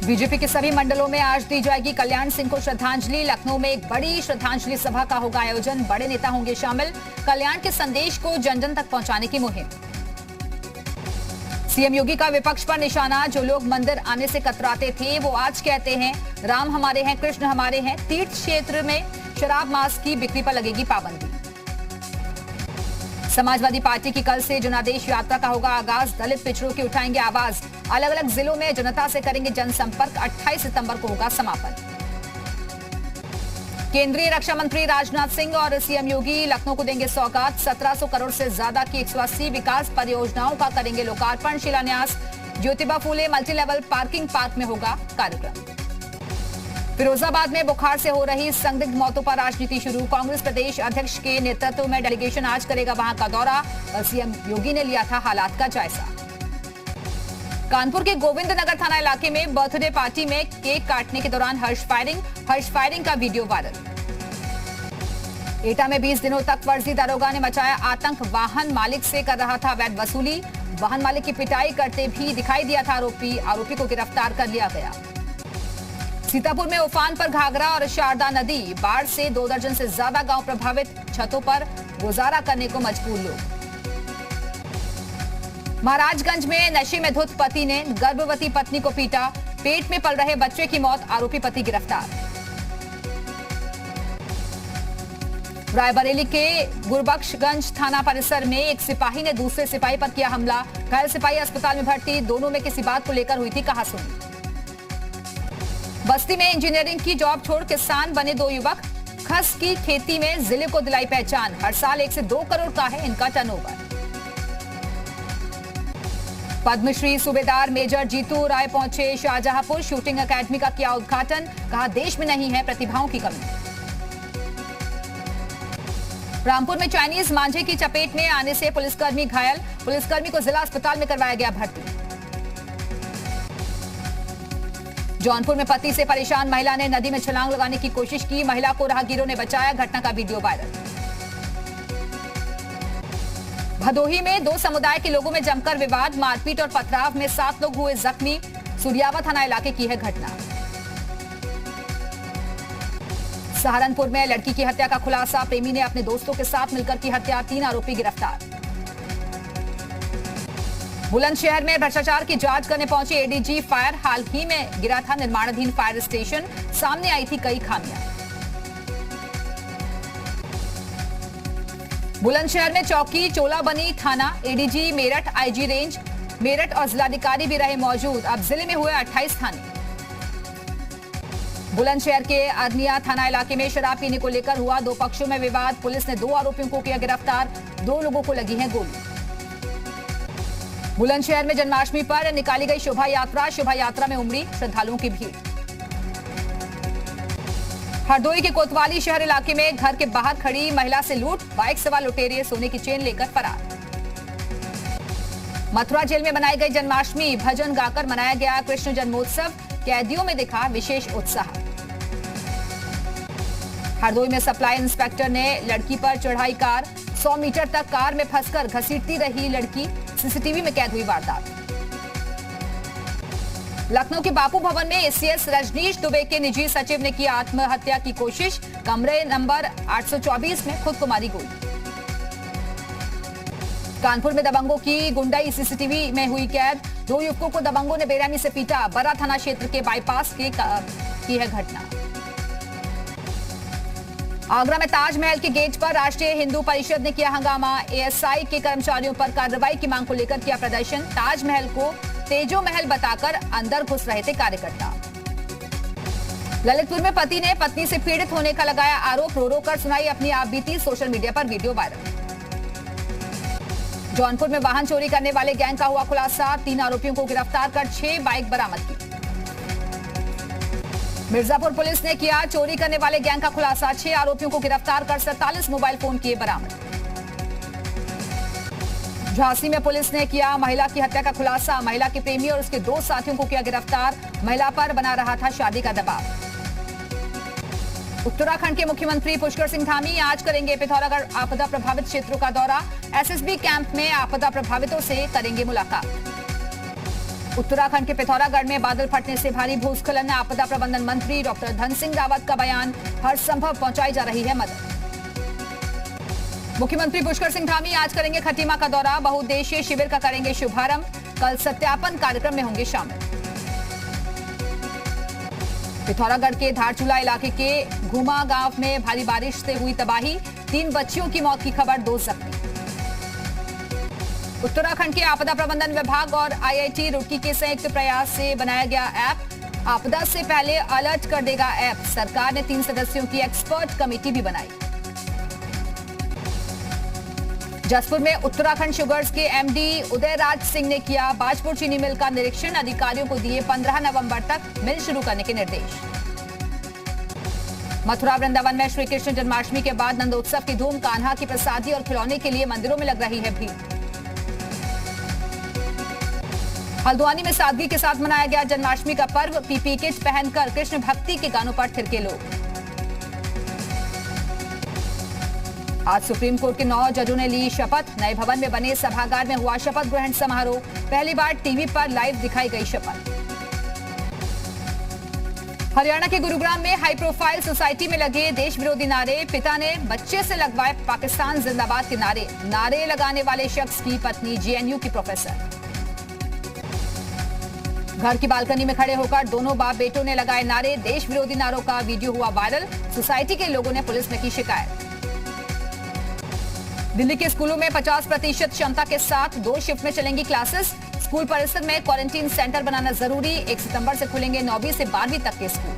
BJP के सभी मंडलों में आज दी जाएगी कल्याण सिंह को श्रद्धांजलि। लखनऊ में एक बड़ी श्रद्धांजलि सभा का होगा आयोजन। बड़े नेता होंगे शामिल। कल्याण के संदेश को जन जन तक पहुंचाने की मुहिम। सीएम योगी का विपक्ष पर निशाना। जो लोग मंदिर आने से कतराते थे वो आज कहते हैं राम हमारे हैं, कृष्ण हमारे हैं। तीर्थ क्षेत्र में शराब मांस की बिक्री पर लगेगी पाबंदी। समाजवादी पार्टी की कल से जनादेश यात्रा का होगा आगाज। दलित पिछड़ों की उठाएंगे आवाज। अलग अलग जिलों में जनता से करेंगे जनसंपर्क। 28 सितंबर को होगा समापन। केंद्रीय रक्षा मंत्री राजनाथ सिंह और सीएम योगी लखनऊ को देंगे सौगात। 1700 करोड़ से ज्यादा की 180 विकास परियोजनाओं का करेंगे लोकार्पण शिलान्यास। Jyotiba Phule multi level parking park में होगा कार्यक्रम। फिरोजाबाद में बुखार से हो रही संदिग्ध मौतों पर राजनीति शुरू। कांग्रेस प्रदेश अध्यक्ष के नेतृत्व में डेलीगेशन आज करेगा वहां का दौरा। सीएम योगी ने लिया था हालात का जायजा। कानपुर के गोविंद नगर थाना इलाके में बर्थडे पार्टी में केक काटने के दौरान हर्ष फायरिंग का वीडियो वायरल। एटा में 20 दिनों तक फर्जी दारोगा ने मचाया आतंक। वाहन मालिक से कर रहा था अवैध वसूली। वाहन मालिक की पिटाई करते भी दिखाई दिया था आरोपी को गिरफ्तार कर लिया गया। सीतापुर में उफान पर घाघरा और शारदा नदी। बाढ़ से 2 दर्जन से ज्यादा गांव प्रभावित। छतों पर गुजारा करने को मजबूर लोग। महाराजगंज में नशे में धुत पति ने गर्भवती पत्नी को पीटा। पेट में पल रहे बच्चे की मौत। आरोपी पति गिरफ्तार। रायबरेली के गुरबख्शगंज थाना परिसर में एक सिपाही ने दूसरे सिपाही पर किया हमला। घायल सिपाही अस्पताल में भर्ती। दोनों में किसी बात को लेकर हुई थी कहासुनी। बस्ती में इंजीनियरिंग की जॉब छोड़ किसान बने 2 युवक। खस की खेती में जिले को दिलाई पहचान। हर साल 1 से 2 करोड़ का है इनका टर्नओवर। पद्मश्री सूबेदार मेजर जीतू राय पहुंचे शाहजहांपुर। शूटिंग एकेडमी का किया उद्घाटन। कहा देश में नहीं है प्रतिभाओं की कमी। रामपुर में चाइनीज मांझे की चपेट में आने से पुलिसकर्मी घायल। पुलिसकर्मी को जिला अस्पताल में करवाया गया भर्ती। जौनपुर में पति से परेशान महिला ने नदी में छलांग लगाने की कोशिश की। महिला को राहगीरों ने बचाया। घटना का वीडियो वायरल। भदोही में 2 समुदाय के लोगों में जमकर विवाद। मारपीट और पथराव में 7 लोग हुए जख्मी। सुरियावा थाना इलाके की है घटना। सहारनपुर में लड़की की हत्या का खुलासा। प्रेमी ने अपने दोस्तों के साथ मिलकर की हत्या। 3 आरोपी गिरफ्तार। बुलंदशहर में भ्रष्टाचार की जांच करने पहुंचे एडीजी फायर। हाल ही में गिरा था निर्माणाधीन फायर स्टेशन। सामने आई थी कई खामियां। बुलंदशहर में चौकी चोला बनी थाना। ADG Meerut, IG range Meerut और जिलाधिकारी भी रहे मौजूद। अब जिले में हुए 28 थाने। बुलंदशहर के अरनिया थाना इलाके में शराब पीने को लेकर हुआ 2 पक्षों में विवाद। पुलिस ने 2 आरोपियों को किया गिरफ्तार। 2 लोगों को लगी है गोली। बुलंदशहर में जन्माष्टमी पर निकाली गई शोभा यात्रा में उमड़ी श्रद्धालुओं की भीड़। हरदोई के कोतवाली शहर इलाके में घर के बाहर खड़ी महिला से लूट। बाइक सवार लुटेरे सोने की चेन लेकर फरार। मथुरा जेल में मनाई गई जन्माष्टमी। भजन गाकर मनाया गया कृष्ण जन्मोत्सव। कैदियों में दिखा विशेष उत्साह। हरदोई में सप्लाई इंस्पेक्टर ने लड़की पर चढ़ाई कार। 100 मीटर तक कार में फंसकर घसीटती रही लड़की। सीसीटीवी में कैद हुई वारदात। लखनऊ के बापू भवन में एसीएस रजनीश दुबे के निजी सचिव ने की आत्महत्या की कोशिश। कमरे नंबर 824 में खुद को मारी गोली। कानपुर में दबंगों की गुंडाई सीसीटीवी में हुई कैद। 2 युवकों को दबंगों ने बेरहमी से पीटा। बरा थाना क्षेत्र के बाईपास की है घटना। आगरा में ताजमहल के गेट पर राष्ट्रीय हिंदू परिषद ने किया हंगामा। एएसआई के कर्मचारियों पर कार्रवाई की मांग को लेकर किया प्रदर्शन। ताजमहल को तेजो महल बताकर अंदर घुस रहे थे कार्यकर्ता। ललितपुर में पति ने पत्नी से पीड़ित होने का लगाया आरोप। रो रो कर सुनाई अपनी आपबीती। सोशल मीडिया पर वीडियो वायरल। जौनपुर में वाहन चोरी करने वाले गैंग का हुआ खुलासा। 3 आरोपियों को गिरफ्तार कर 6 बाइक बरामद की। मिर्जापुर पुलिस ने किया चोरी करने वाले गैंग का खुलासा। 6 आरोपियों को गिरफ्तार कर 47 मोबाइल फोन किए बरामद। झांसी में पुलिस ने किया महिला की हत्या का खुलासा। महिला के प्रेमी और उसके 2 साथियों को किया गिरफ्तार। महिला पर बना रहा था शादी का दबाव। उत्तराखंड के मुख्यमंत्री पुष्कर सिंह धामी आज करेंगे पिथौरागढ़ आपदा प्रभावित क्षेत्रों का दौरा। एसएसबी कैंप में आपदा प्रभावितों से करेंगे मुलाकात। उत्तराखंड के पिथौरागढ़ में बादल फटने से भारी भूस्खलन। आपदा प्रबंधन मंत्री डॉक्टर धन सिंह रावत का बयान, हर संभव पहुंचाई जा रही है मदद। मुख्यमंत्री पुष्कर सिंह धामी आज करेंगे खटीमा का दौरा, बहुउद्देशीय शिविर का करेंगे शुभारंभ। कल सत्यापन कार्यक्रम में होंगे शामिल। पिथौरागढ़ के धारचूला इलाके के घुमा गांव में भारी बारिश से हुई तबाही, 3 बच्चियों की मौत की खबर, 2 जख्मी। उत्तराखंड के आपदा प्रबंधन विभाग और आईआईटी रुड़की के संयुक्त प्रयास से बनाया गया ऐप, आपदा से पहले अलर्ट कर देगा ऐप। सरकार ने 3 सदस्यों की एक्सपर्ट कमेटी भी बनाई। जसपुर में उत्तराखंड शुगर्स के एमडी उदयराज सिंह ने किया बाजपुर चीनी मिल का निरीक्षण। अधिकारियों को दिए 15 नवंबर तक मिल शुरू करने के निर्देश। मथुरा वृंदावन में श्री कृष्ण जन्माष्टमी के बाद नंदोत्सव की धूम, कान्हा की प्रसादी और खिलौने के लिए मंदिरों में लग रही है भीड़। हल्द्वानी में सादगी के साथ मनाया गया जन्माष्टमी का पर्व, पीपी किट पहनकर कृष्ण भक्ति के गानों पर थिरके लोग। आज सुप्रीम कोर्ट के 9 जजों ने ली शपथ। नए भवन में बने सभागार में हुआ शपथ ग्रहण समारोह, पहली बार टीवी पर लाइव दिखाई गई शपथ। हरियाणा के गुरुग्राम में हाई प्रोफाइल सोसाइटी में लगे देश विरोधी नारे, पिता ने बच्चे से लगवाए पाकिस्तान जिंदाबाद के नारे। नारे लगाने वाले शख्स की पत्नी जेएनयू की प्रोफेसर। घर की बालकनी में खड़े होकर दोनों बाप बेटों ने लगाए नारे, देश विरोधी नारों का वीडियो हुआ वायरल। सोसाइटी के लोगों ने पुलिस में की शिकायत। दिल्ली के स्कूलों में 50% क्षमता के साथ 2 शिफ्ट में चलेंगी क्लासेस। स्कूल परिसर में क्वारंटीन सेंटर बनाना जरूरी। 1 सितंबर से खुलेंगे 9वीं से 12वीं तक के स्कूल।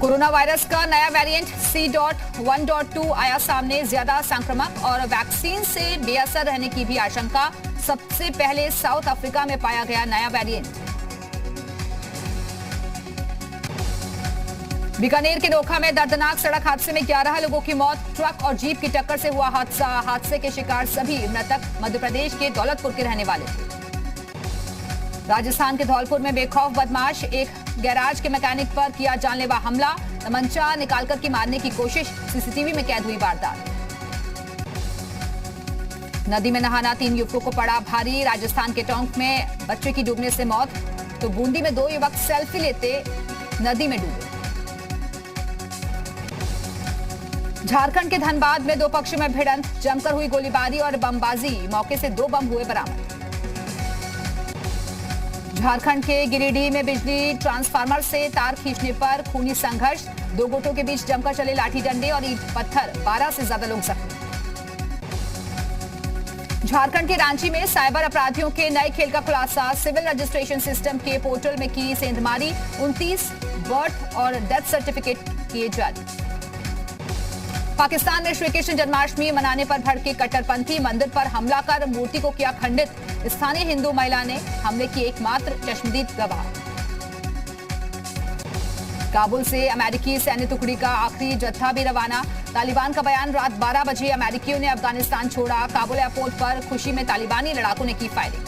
कोरोना वायरस का नया वेरिएंट C.1.2 आया सामने, ज्यादा संक्रामक और वैक्सीन से बेअसर रहने की भी आशंका। सबसे पहले साउथ अफ्रीका में पाया गया नया वेरिएंट। बीकानेर के नोखा में दर्दनाक सड़क हादसे में 11 लोगों की मौत। ट्रक और जीप की टक्कर से हुआ हादसा। हादसे के शिकार सभी मृतक मध्य प्रदेश के दौलतपुर के रहने वाले थे। राजस्थान के धौलपुर में बेखौफ बदमाश, एक गैराज के मैकेनिक पर किया जानलेवा हमला। तमंचा निकालकर की मारने की कोशिश, सीसीटीवी में कैद हुई वारदात। नदी में नहाना 3 युवकों को पड़ा भारी। राजस्थान के टोंक में बच्चे की डूबने से मौत, तो बूंदी में 2 युवक सेल्फी लेते नदी में डूबे। झारखंड के धनबाद में 2 पक्षों में भिड़ंत, जमकर हुई गोलीबारी और बमबाजी। मौके से 2 बम हुए बरामद। झारखंड के गिरिडीह में बिजली ट्रांसफार्मर से तार खींचने पर खूनी संघर्ष। 2 गुटों के बीच जमकर चले लाठी डंडे और ईंट पत्थर, 12 से ज्यादा लोग जख्मी। झारखंड के रांची में साइबर अपराधियों के नए खेल का खुलासा। सिविल रजिस्ट्रेशन सिस्टम के पोर्टल में की सेंधमारी। 29 बर्थ और डेथ सर्टिफिकेट किए जारी। पाकिस्तान में श्री कृष्ण जन्माष्टमी मनाने पर भड़के कट्टरपंथी, मंदिर पर हमला कर मूर्ति को किया खंडित। स्थानीय हिंदू महिला ने हमले की एकमात्र चश्मदीद गवाह। काबुल से अमेरिकी सैन्य टुकड़ी का आखिरी जत्था भी रवाना। तालिबान का बयान, रात 12 बजे अमेरिकियों ने अफगानिस्तान छोड़ा। काबुल एयरपोर्ट पर खुशी में तालिबानी लड़ाकों ने की फायरिंग।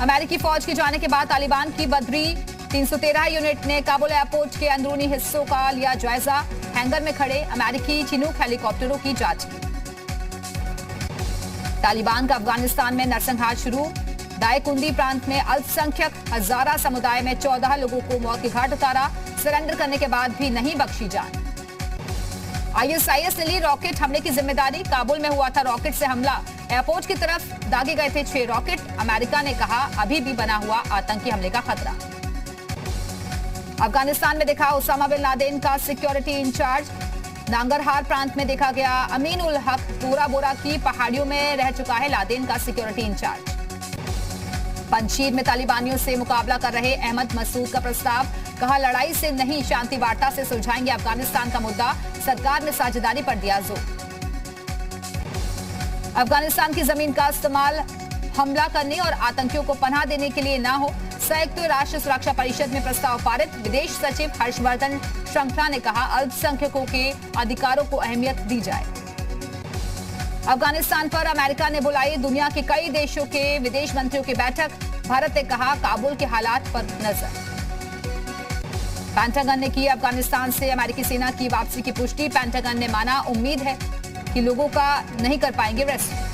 अमेरिकी फौज के जाने के बाद तालिबान की बदरी। 313 यूनिट ने काबुल एयरपोर्ट के अंदरूनी हिस्सों का लिया जायजा। हैंगर में खड़े अमेरिकी चिनूक हेलीकॉप्टरों की जांच की। तालिबान का अफगानिस्तान में नरसंहार शुरू। दायकुंदी प्रांत में अल्पसंख्यक हजारा समुदाय में 14 लोगों को मौत के घाट उतारा। सरेंडर करने के बाद भी नहीं बख्शी जान। ISIS ने ली रॉकेट हमले की जिम्मेदारी। काबुल में हुआ था रॉकेट से हमला। एयरपोर्ट की तरफ दागे गए थे 6 रॉकेट। अमेरिका ने कहा अभी भी बना हुआ आतंकी हमले का खतरा। अफगानिस्तान में देखा उसामा बिन लादेन का सिक्योरिटी इंचार्ज। नांगरहार प्रांत में देखा गया अमीन उल हक। तोरा बोरा की पहाड़ियों में रह चुका है लादेन का सिक्योरिटी इंचार्ज। पंजशीर में तालिबानियों से मुकाबला कर रहे अहमद मसूद का प्रस्ताव। कहा लड़ाई से नहीं, शांति वार्ता से सुलझाएंगे अफगानिस्तान का मुद्दा। सरकार ने साझेदारी पर दिया जोर। अफगानिस्तान की जमीन का इस्तेमाल हमला करने और आतंकियों को पनाह देने के लिए न हो। संयुक्त राष्ट्र सुरक्षा परिषद में प्रस्ताव पारित। विदेश सचिव हर्षवर्धन श्रृंखला ने कहा अल्पसंख्यकों के अधिकारों को अहमियत दी जाए। अफगानिस्तान पर अमेरिका ने बुलाई दुनिया के कई देशों के विदेश मंत्रियों की बैठक। भारत ने कहा काबुल के हालात पर नजर। पेंटागन ने की अफगानिस्तान से अमेरिकी सेना की वापसी की पुष्टि। पेंटागन ने माना उम्मीद है कि लोगों का नहीं कर पाएंगे रेस्क्यू।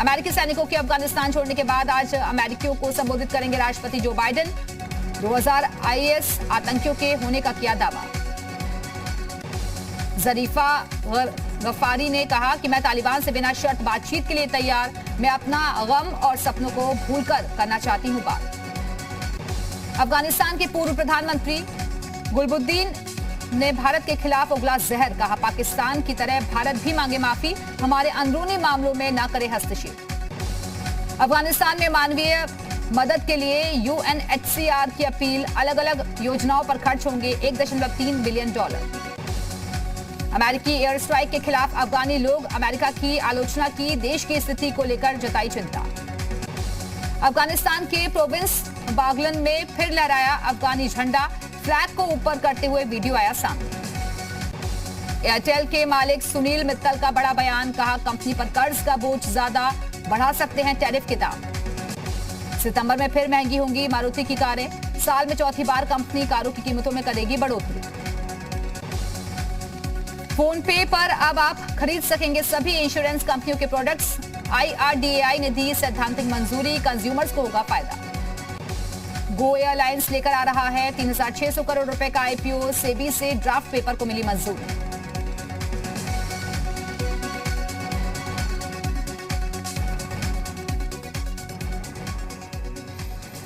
अमेरिकी सैनिकों के अफगानिस्तान छोड़ने के बाद आज अमेरिकियों को संबोधित करेंगे राष्ट्रपति जो बाइडेन। 2000 आईएस आतंकियों के होने का किया दावा। जरीफा गफारी ने कहा कि मैं तालिबान से बिना शर्त बातचीत के लिए तैयार। मैं अपना गम और सपनों को भूलकर करना चाहती हूं बात। अफगानिस्तान के पूर्व प्रधानमंत्री गुलबुद्दीन ने भारत के खिलाफ उगला जहर। कहा पाकिस्तान की तरह भारत भी मांगे माफी, हमारे अंदरूनी मामलों में न करे हस्तक्षेप। अफगानिस्तान में मानवीय मदद के लिए यूएनएचसीआर की अपील। अलग अलग योजनाओं पर खर्च होंगे $1.3 बिलियन। अमेरिकी एयर स्ट्राइक के खिलाफ अफगानी लोग अमेरिका की आलोचना की। देश की स्थिति को लेकर जताई चिंता। अफगानिस्तान के प्रोविंस बागलन में फिर लहराया अफगानी झंडा। फ्लैग को ऊपर करते हुए वीडियो आया सामने। एयरटेल के मालिक सुनील मित्तल का बड़ा बयान। कहा कंपनी पर कर्ज का बोझ ज्यादा, बढ़ा सकते हैं टैरिफ के दाम। सितंबर में फिर महंगी होंगी मारुति की कारें। साल में चौथी बार कंपनी कारों की कीमतों में करेगी बढ़ोतरी। फोन पे पर अब आप खरीद सकेंगे सभी इंश्योरेंस कंपनियों के प्रोडक्ट्स। IRDAI ने दी सैद्धांतिक मंजूरी। कंज्यूमर्स को होगा फायदा। गो एयरलाइंस लेकर आ रहा है 3600 करोड़ रुपए का IPO। सेबी से ड्राफ्ट पेपर को मिली मंजूरी।